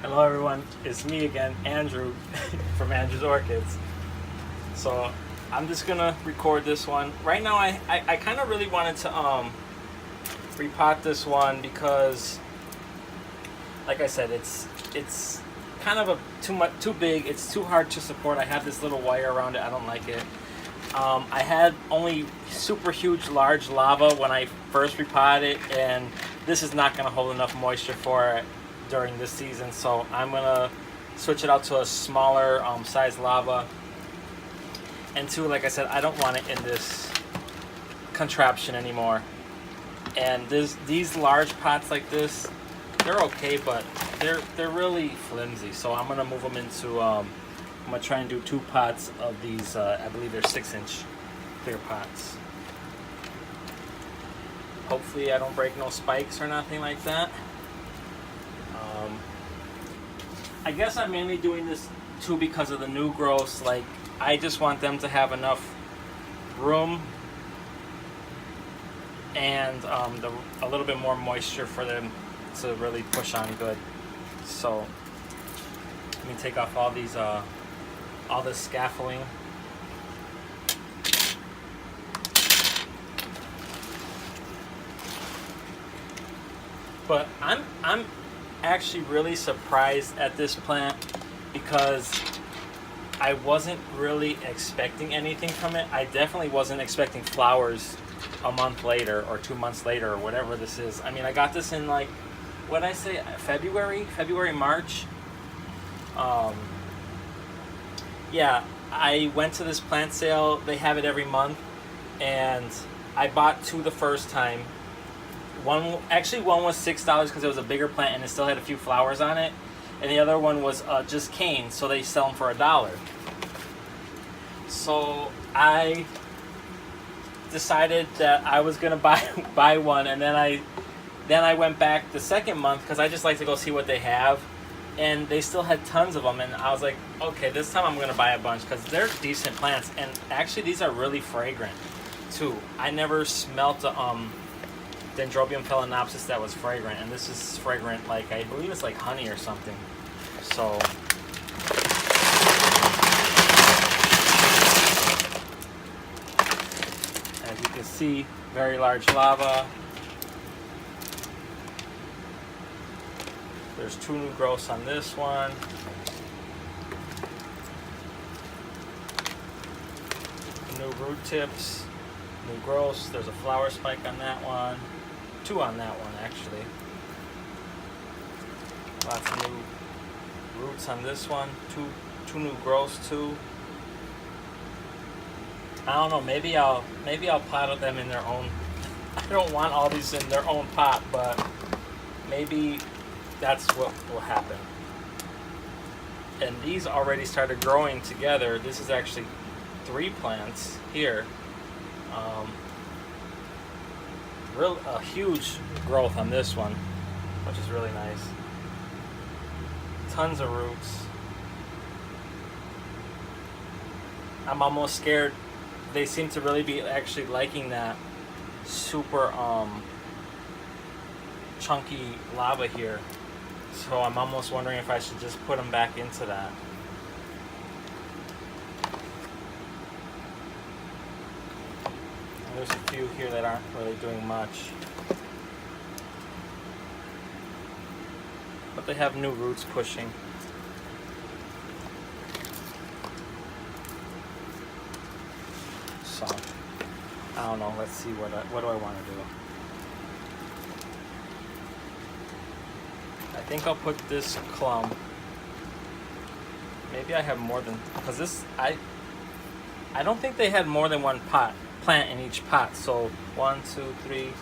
Hello everyone, it's me again, Andrew from Andrew's Orchids. So I'm just gonna record this one. Right now I kind of really wanted to repot this one because, like I said, it's kind of too big. It's too hard to support. I have this little wire around it. I don't like it. I had only super huge large lava when I first repotted it, and this is not going to hold enough moisture for it during this season, so I'm going to switch it out to a smaller size lava. And two, like I said, I don't want it in this contraption anymore. And these large pots like this, they're okay, but they're really flimsy, so I'm going to move them into I'm going to try and do 2 pots of these, I believe they're 6-inch clear pots. Hopefully I don't break no spikes or nothing like that. I guess I'm mainly doing this too because of the new growths. Like, I just want them to have enough room and a little bit more moisture for them to really push on good. So let me take off all these all this scaffolding. But I'm actually really surprised at this plant because I wasn't really expecting anything from it. I definitely wasn't expecting flowers a month later or 2 months later or whatever this is. I mean, I got this in, like, what did I say, February, March. Yeah, I went to this plant sale. They have it every month, and I bought 2 the first time. One was $6 because it was a bigger plant and it still had a few flowers on it, and the other one was just cane, so they sell them for $1. So I decided that I was gonna buy one, and then I went back the second month because I just like to go see what they have, and they still had tons of them, and I was like, okay, this time I'm gonna buy a bunch because they're decent plants, and actually these are really fragrant too. I never smelt Dendrobium phalaenopsis that was fragrant, and this is fragrant, like, I believe it's like honey or something. So as you can see, very large lava. There's 2 new growths on this one. New root tips, new growths. There's a flower spike on that one. 2 on that one, actually. Lots of new roots on this one. Two new growths too. I don't know. Maybe I'll pot them in their own. I don't want all these in their own pot, but maybe that's what will happen. And these already started growing together. This is actually 3 plants here. A huge growth on this one, which is really nice. Tons of roots. I'm almost scared. They seem to really be actually liking that super chunky lava here. So I'm almost wondering if I should just put them back into that. There's a few here that aren't really doing much, but they have new roots pushing. So I don't know. Let's see what do I want to do. I think I'll put this clump. Maybe I have more than, because this I don't think they had more than 1 plant in each pot. So 1, 2, 3,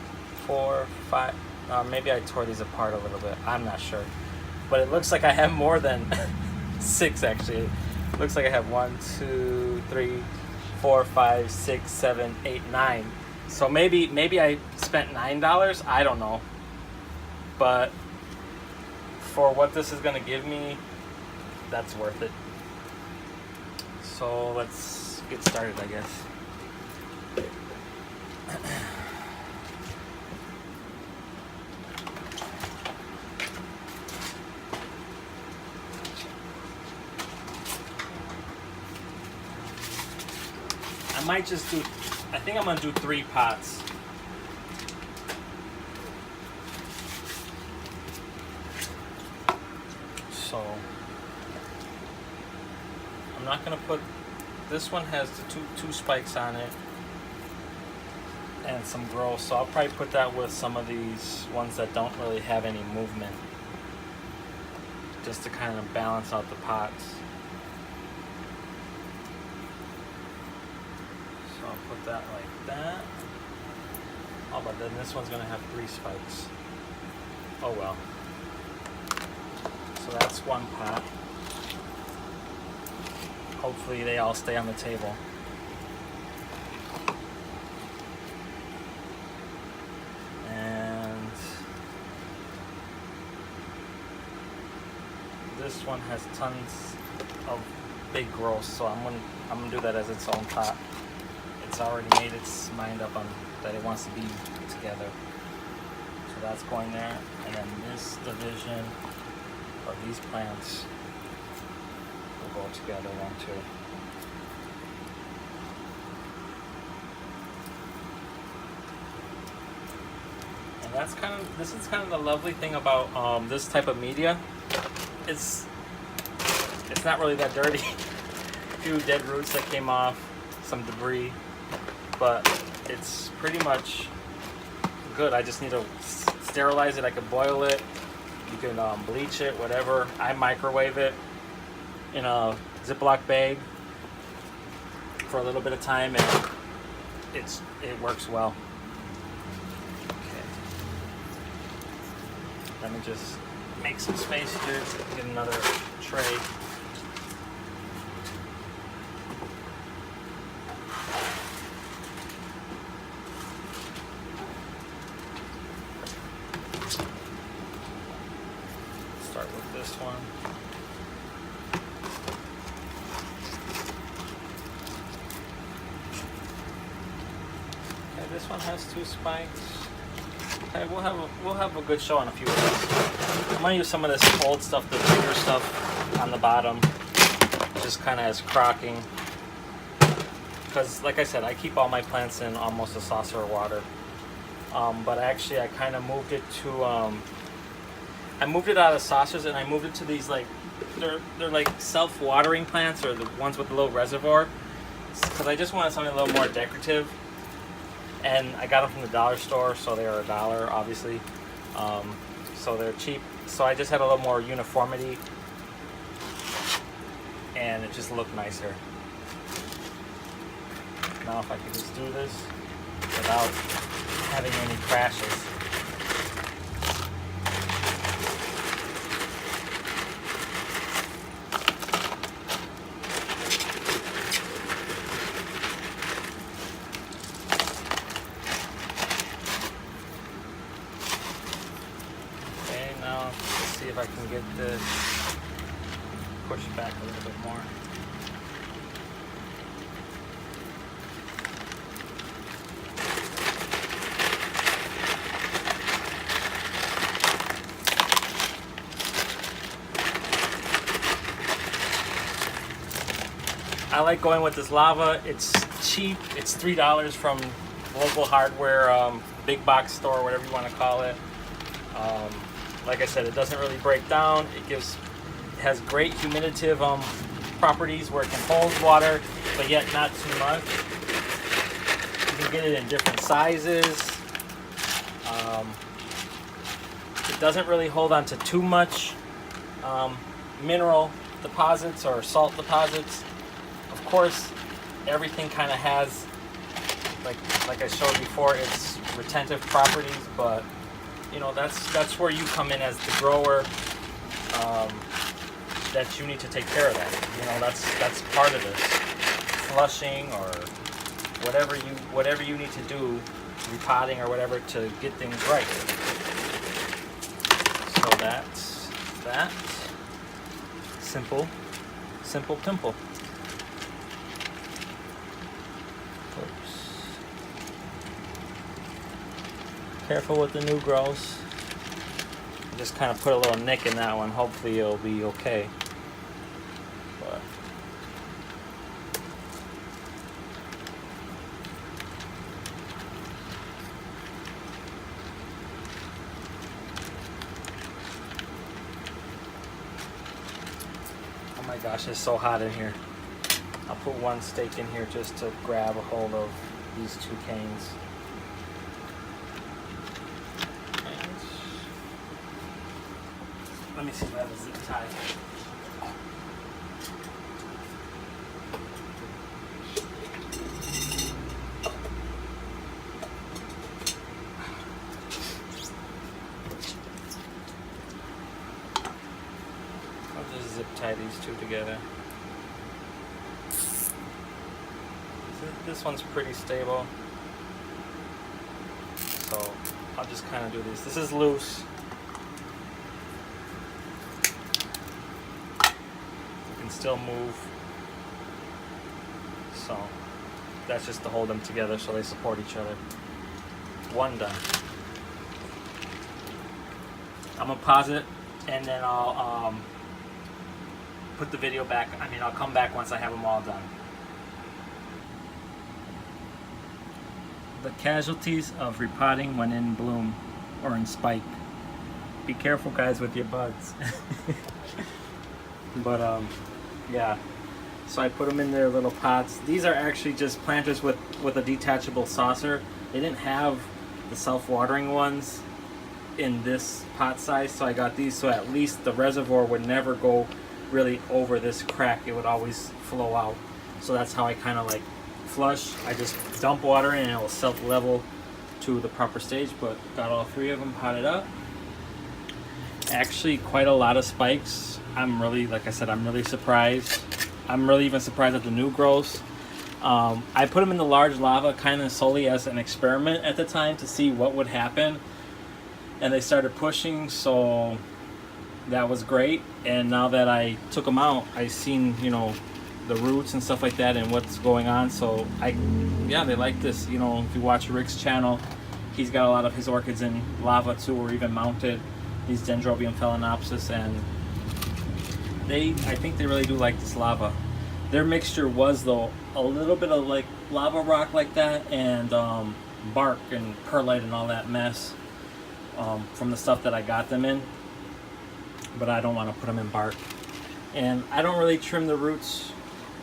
4, 5. Maybe I tore these apart a little bit. I'm not sure, but it looks like I have more than 6 actually. It looks like I have 1, 2, 3, 4, 5, 6, 7, 8, 9. So maybe I spent $9. I don't know, but for what this is gonna give me, that's worth it. So let's get started, I guess. I might just do, I think I'm gonna do 3 pots. So I'm not gonna put, this one has the two spikes on it and some growth, so I'll probably put that with some of these ones that don't really have any movement, just to kind of balance out the pots. So I'll put that like that. Oh, but then this one's gonna have 3 spikes. Oh well. So that's 1 pot. Hopefully they all stay on the table. And this one has tons of big growth, so I'm gonna do that as its own pot. It's already made its mind up on that it wants to be together. So that's going there, and then this division of these plants will go together then too. And that's this is kind of the lovely thing about this type of media. It's not really that dirty. A few dead roots that came off, some debris, but it's pretty much good. I just need to sterilize it. I could boil it. You can bleach it, whatever. I microwave it in a Ziploc bag for a little bit of time, and it works well. Okay. Let me just make some space here. Get another tray. Start with this one. Okay, this one has 2 spikes. Okay, we'll have a good show on a few of these. I'm gonna use some of this old stuff, the bigger stuff on the bottom, just kind of as crocking. Because, like I said, I keep all my plants in almost a saucer of water. But actually, I kind of moved it to. I moved it out of saucers and I moved it to these like they're like self-watering plants, or the ones with a little reservoir. Because I just wanted something a little more decorative. And I got them from the dollar store, so they are $1, obviously. So they're cheap. So I just had a little more uniformity, and it just looked nicer. Now if I could just do this without having any crashes. See if I can get this pushed back a little bit more. I like going with this lava. It's cheap. It's $3 from local hardware, big box store, whatever you want to call it. Like I said, it doesn't really break down. It has great humidative properties where it can hold water, but yet not too much. You can get it in different sizes. It doesn't really hold on to too much mineral deposits or salt deposits. Of course, everything kind of has, like I showed before, its retentive properties, but you know, that's where you come in as the grower. That you need to take care of that. You know, that's part of this flushing or whatever you need to do, repotting or whatever, to get things right. So that's that. Simple pimple. Careful with the new growths. Just kind of put a little nick in that one. Hopefully it'll be okay. But my gosh, it's so hot in here. I'll put one stake in here just to grab a hold of these two canes. And let me see if I have a zip tie. I'll just zip tie these two together. This one's pretty stable, so I'll just kind of do this. This is loose. You can still move, so that's just to hold them together so they support each other. One done. I'm gonna pause it and then I'll put the video back. I'll come back once I have them all done. The casualties of repotting when in bloom or in spike. Be careful, guys, with your buds. But yeah, so I put them in their little pots. These are actually just planters with a detachable saucer. They didn't have the self-watering ones in this pot size, so I got these so at least the reservoir would never go really over this crack. It would always flow out. So that's how I kind of like flush. I just dump water in and it will self-level to the proper stage. But got all three of them potted up. Actually quite a lot of spikes. I'm really, like I said, I'm really surprised. I'm really even surprised at the new growths. I put them in the large lava kind of solely as an experiment at the time to see what would happen, and they started pushing, so that was great. And now that I took them out, I seen, you know, the roots and stuff like that and what's going on. So yeah, they like this. You know, if you watch Rick's channel, he's got a lot of his orchids in lava too, or even mounted, these Dendrobium phalaenopsis, and I think they really do like this lava. Their mixture was though a little bit of like lava rock like that, and bark and perlite and all that mess from the stuff that I got them in. But I don't want to put them in bark, and I don't really trim the roots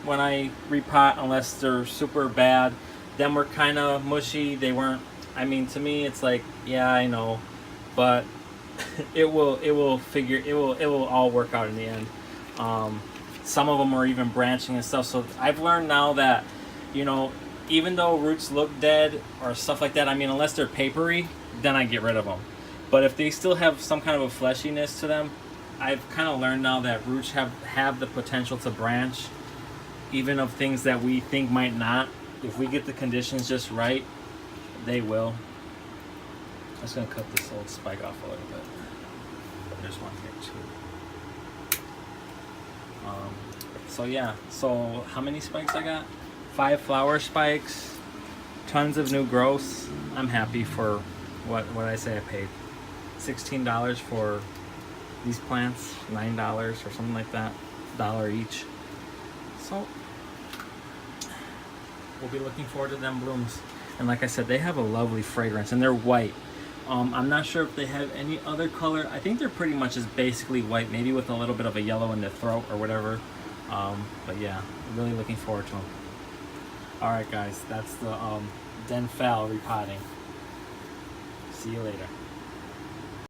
when I repot unless they're super bad. Them were kind of mushy. They weren't, I mean, to me it's like, yeah, I know, but it will all work out in the end. Some of them are even branching and stuff. So I've learned now that, you know, even though roots look dead or stuff like that, I mean, unless they're papery, then I get rid of them. But if they still have some kind of a fleshiness to them, I've kind of learned now that roots have the potential to branch, even of things that we think might not. If we get the conditions just right, they will. I'm just gonna cut this old spike off a little bit. There's one here too. So yeah, so how many spikes I got? 5 flower spikes, tons of new growths. I'm happy for what I say I paid. $16 for these plants, $9 or something like that, $1 each. So we'll be looking forward to them blooms. And like I said, they have a lovely fragrance and they're white. I'm not sure if they have any other color. I think they're pretty much just basically white, maybe with a little bit of a yellow in the throat or whatever. But yeah, really looking forward to them. All right, guys, that's the Denphal repotting. See you later.